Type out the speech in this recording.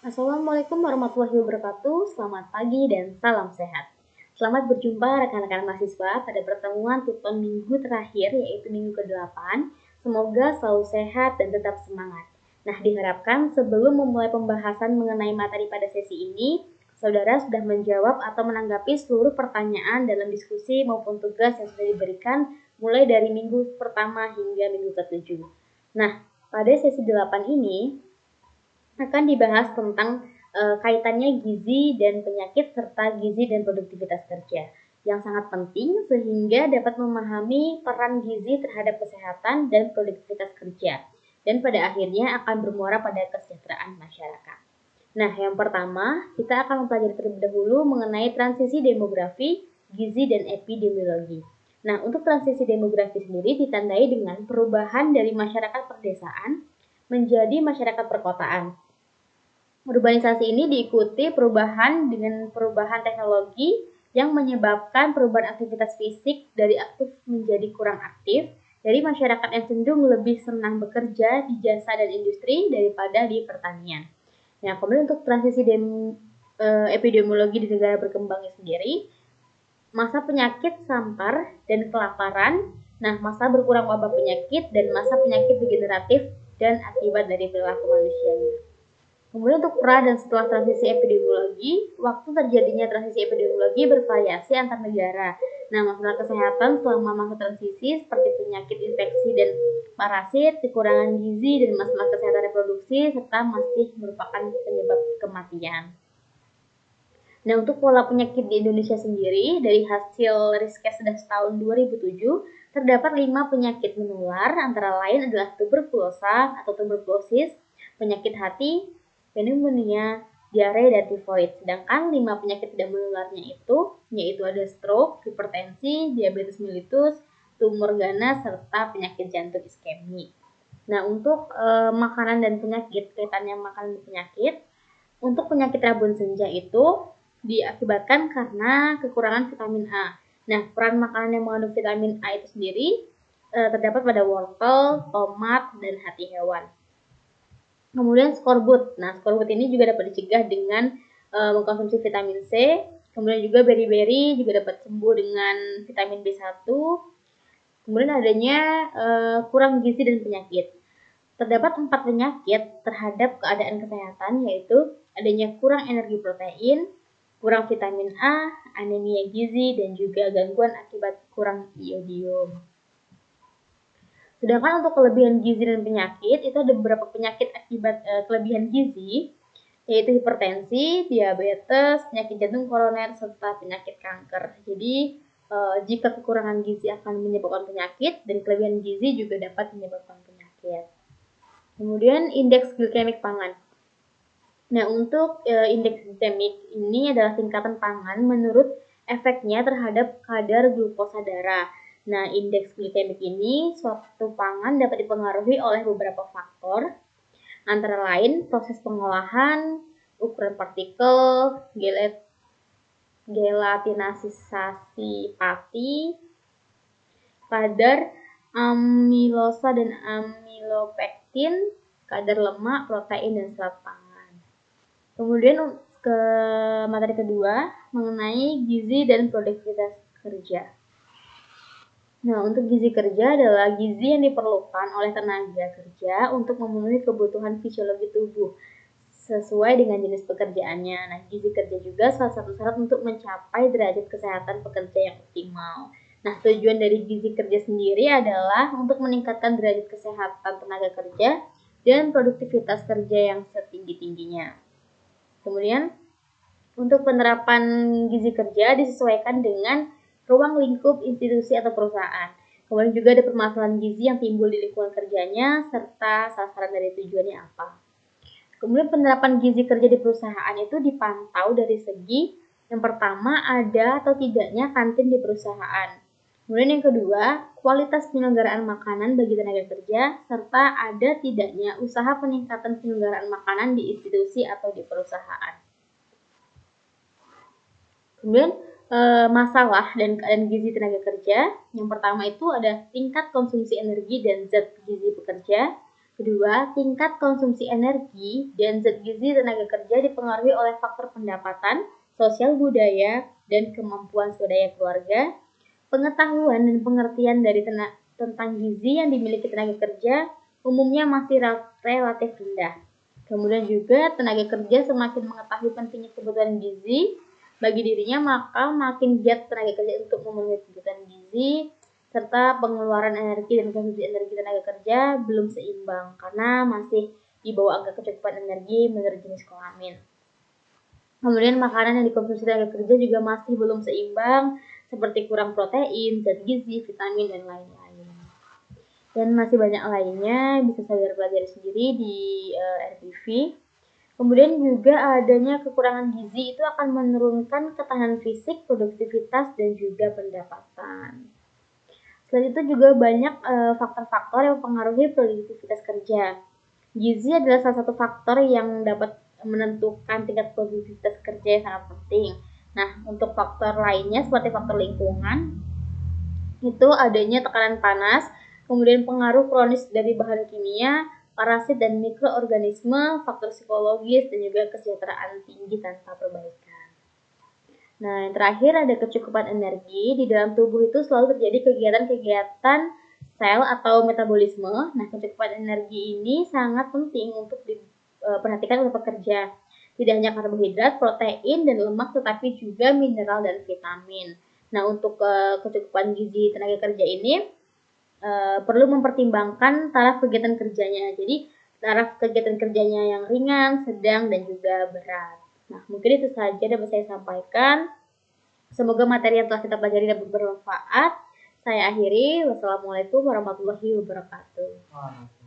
Assalamualaikum warahmatullahi wabarakatuh. Selamat pagi dan salam sehat. Selamat berjumpa rekan-rekan mahasiswa pada pertemuan tuton minggu terakhir, yaitu minggu ke-8. Semoga selalu sehat dan tetap semangat. Nah, diharapkan sebelum memulai pembahasan mengenai materi pada sesi ini, saudara sudah menjawab atau menanggapi seluruh pertanyaan dalam diskusi maupun tugas yang sudah diberikan mulai dari minggu pertama hingga minggu ke-7. Nah, pada sesi 8 ini akan dibahas tentang kaitannya gizi dan penyakit serta gizi dan produktivitas kerja yang sangat penting sehingga dapat memahami peran gizi terhadap kesehatan dan produktivitas kerja dan pada akhirnya akan bermuara pada kesejahteraan masyarakat. Nah, yang pertama, kita akan mempelajari terlebih dahulu mengenai transisi demografi, gizi, dan epidemiologi. Nah, untuk transisi demografi sendiri ditandai dengan perubahan dari masyarakat perdesaan menjadi masyarakat perkotaan. Urbanisasi ini diikuti perubahan dengan perubahan teknologi yang menyebabkan perubahan aktivitas fisik dari aktif menjadi kurang aktif, dari masyarakat yang cenderung lebih senang bekerja di jasa dan industri daripada di pertanian. Nah, kemudian untuk transisi epidemiologi di negara berkembangnya sendiri, masa penyakit sampar dan kelaparan, nah masa berkurang wabah penyakit dan masa penyakit degeneratif dan akibat dari perilaku manusianya. Kemudian untuk pra dan setelah transisi epidemiologi, waktu terjadinya transisi epidemiologi bervariasi antar negara. Nah, masalah kesehatan selama masa transisi seperti penyakit infeksi dan parasit, kekurangan gizi, dan masalah kesehatan reproduksi, serta masih merupakan penyebab kematian. Nah, untuk pola penyakit di Indonesia sendiri, dari hasil Riskesdas tahun 2007, terdapat 5 penyakit menular, antara lain adalah tuberkulosa atau tuberkulosis, penyakit hati, pneumonia, diare, dan tifoid. Sedangkan 5 penyakit tidak menularnya itu, yaitu ada stroke, hipertensi, diabetes mellitus, tumor ganas, serta penyakit jantung iskemi. Nah, untuk makanan dan penyakit, kaitannya makanan dan penyakit, untuk penyakit rabun senja itu diakibatkan karena kekurangan vitamin A. Nah, peran makanan yang mengandung vitamin A itu sendiri terdapat pada wortel, tomat, dan hati hewan. Kemudian skorbut. Nah, skorbut ini juga dapat dicegah dengan mengkonsumsi vitamin C. Kemudian juga berry-berry juga dapat sembuh dengan vitamin B1. Kemudian adanya kurang gizi dan penyakit. Terdapat 4 penyakit terhadap keadaan kesehatan, yaitu adanya kurang energi protein, kurang vitamin A, anemia gizi, dan juga gangguan akibat kurang iodium. Sedangkan untuk kelebihan gizi dan penyakit, itu ada beberapa penyakit akibat kelebihan gizi, yaitu hipertensi, diabetes, penyakit jantung koroner, serta penyakit kanker. Jadi, jika kekurangan gizi akan menyebabkan penyakit, dan kelebihan gizi juga dapat menyebabkan penyakit. Kemudian, indeks glikemik pangan. Nah, untuk indeks glikemik ini adalah tingkatan pangan menurut efeknya terhadap kadar glukosa darah. Nah, indeks glikemik ini suatu pangan dapat dipengaruhi oleh beberapa faktor, antara lain proses pengolahan, ukuran partikel, gelatinasisasi pati, kadar amilosa dan amilopektin, kadar lemak, protein, dan serat pangan. Kemudian ke materi kedua mengenai gizi dan produktivitas kerja. Nah, untuk gizi kerja adalah gizi yang diperlukan oleh tenaga kerja untuk memenuhi kebutuhan fisiologi tubuh sesuai dengan jenis pekerjaannya. Nah, gizi kerja juga salah satu syarat untuk mencapai derajat kesehatan pekerja yang optimal. Nah, tujuan dari gizi kerja sendiri adalah untuk meningkatkan derajat kesehatan tenaga kerja dan produktivitas kerja yang setinggi-tingginya. Kemudian, untuk penerapan gizi kerja disesuaikan dengan ruang lingkup institusi atau perusahaan. Kemudian juga ada permasalahan gizi yang timbul di lingkungan kerjanya, serta sasaran dari tujuannya apa. Kemudian penerapan gizi kerja di perusahaan itu dipantau dari segi yang pertama ada atau tidaknya kantin di perusahaan. Kemudian yang kedua, kualitas penyelenggaraan makanan bagi tenaga kerja, serta ada tidaknya usaha peningkatan penyelenggaraan makanan di institusi atau di perusahaan. Kemudian masalah dan keadaan gizi tenaga kerja, yang pertama itu ada tingkat konsumsi energi dan zat gizi pekerja, Kedua, tingkat konsumsi energi dan zat gizi tenaga kerja dipengaruhi oleh faktor pendapatan, sosial budaya, dan kemampuan swadaya keluarga. Pengetahuan dan pengertian dari tentang gizi yang dimiliki tenaga kerja umumnya masih relatif rendah. Kemudian juga tenaga kerja semakin mengetahui pentingnya kebutuhan gizi bagi dirinya, maka makin giat tenaga kerja untuk memenuhi kebutuhan gizi, serta pengeluaran energi dan konsumsi energi tenaga kerja belum seimbang karena masih di bawah angka kecukupan energi menurut jenis kelamin. Kemudian makanan yang dikonsumsi tenaga kerja juga masih belum seimbang, seperti kurang protein, zat gizi, vitamin, dan lain-lain. Dan masih banyak lainnya, bisa saya pelajari sendiri di RPV. Kemudian juga adanya kekurangan gizi itu akan menurunkan ketahanan fisik, produktivitas, dan juga pendapatan. Selain itu juga banyak faktor-faktor yang mempengaruhi produktivitas kerja. Gizi adalah salah satu faktor yang dapat menentukan tingkat produktivitas kerja yang sangat penting. Nah, untuk faktor lainnya seperti faktor lingkungan, itu adanya tekanan panas, kemudian pengaruh kronis dari bahan kimia, parasit dan mikroorganisme, faktor psikologis, dan juga kesejahteraan tinggi tanpa perbaikan. Nah, yang terakhir ada kecukupan energi. Di dalam tubuh itu selalu terjadi kegiatan-kegiatan sel atau metabolisme. Nah, kecukupan energi ini sangat penting untuk diperhatikan oleh pekerja. Tidak hanya karbohidrat, protein, dan lemak, tetapi juga mineral dan vitamin. Nah, untuk kecukupan gizi tenaga kerja ini perlu mempertimbangkan taraf kegiatan kerjanya. Jadi, taraf kegiatan kerjanya yang ringan, sedang, dan juga berat. Nah, mungkin itu saja dapat saya sampaikan. Semoga materi yang telah kita pelajari dapat bermanfaat. Saya akhiri. Wassalamualaikum warahmatullahi wabarakatuh.